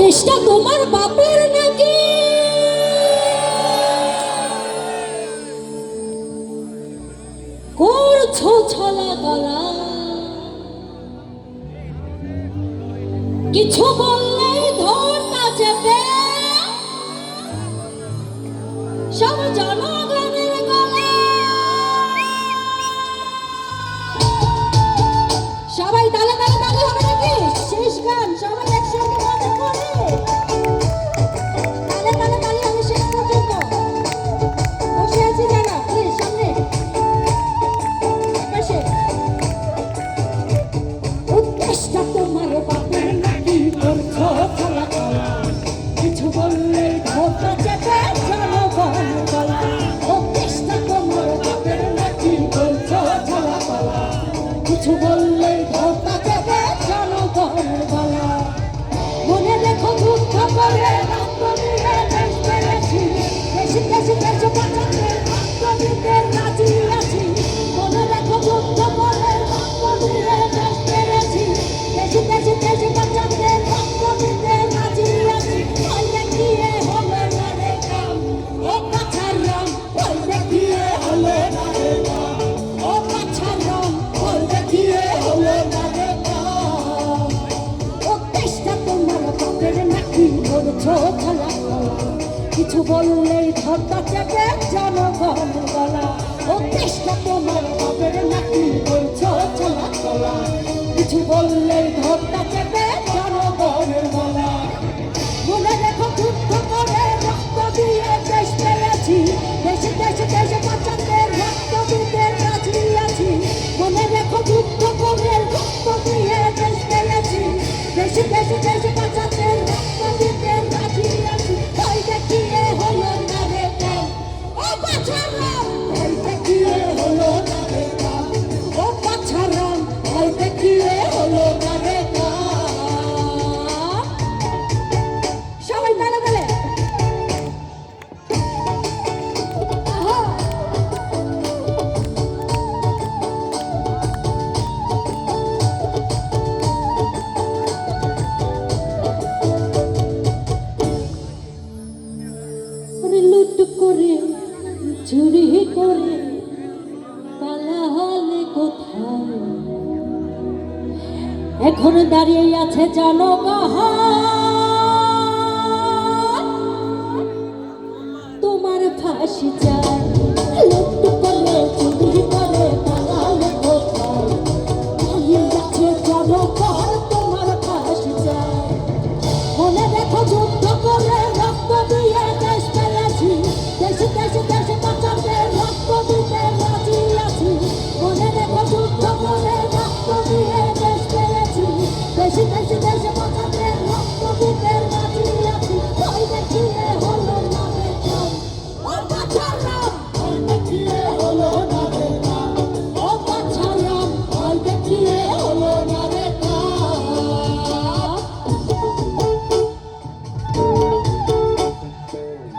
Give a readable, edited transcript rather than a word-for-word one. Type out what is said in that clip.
দেশটা তোমার বাপের নাকি? করছো ছলা গলা, কিছু বললে ধরতা চেপে সব জনগণের গলা। সবাই তালে তালে তালে হবে নাকি? শেষ গান, সবাই একসঙ্গে মজা করে তালে তালে তালে হবে শেষ পর্যন্ত। বসে আছি যারা, প্লিজ সামনে পাশে। উদ্দেশ্যটা তোমার বাপের নাকি? করছো ছলা গলা, কিছু বললে ধরতা চেপে জনগণ গলা। উদ্দেশ্যটা তোমার বাপের নাকি? করছো ছলা গলা, কিছু বললে ধরতা চেপে জনগণ গলা। মনে রেখো যুদ্ধ করে রক্ত দিয়ে দেশ পেয়েছি, দেশে দেশে দেশে বাঁচাতে রক্ত দিতে রাজি আছি। মনে রেখো যুদ্ধ করে রক্ত দিয়ে দেশ পেয়েছি, দেশে দেশে দেশে বাঁচাতে রক্ত দিতে রাজি আছি। ওই দেখিয়ে হলো না রে কাম, ও কাছার রং, ওই দেখিয়ে হলো না রে কাম, ও কাছার রং, ওই দেখিয়ে হলো না রে কাম। ও দেশটা তোমার বাপের নাকি? করছো ছলা গলা, কিছু বললেই ধরতা চেপে জনগণ গলা। ও দেশটা তোমার বাপের নাকি? করছো ছলা গলা, কিছু বললেই ধরতা চেপে জনগণ গলা। মনে রেখো যুদ্ধ করে রক্ত দিয়ে দেশ পেয়েছি, দেশে দেশে দেশে বাঁচাতে রক্ত দিতে রাজি আছি। মনে রেখো যুদ্ধ করে রক্ত দিয়ে দেশ পেয়েছি, দেশে দেশে দেশে বাঁচাতে রক্ত দিতে রাজি আছি। ওই দেখিয়ে হলো না রে কাম, ও বাছার রং, ওই দেখিয়ে হলো না রে কাম, ও বাছার রং, ওই দেখিয়ে হলো না রে কাম। সবাই তালে তালে। আহা, ওরে লুট করে চুরি করে পালালে কোথায়? এখন দাঁড়িয়ে আছে জনগণ।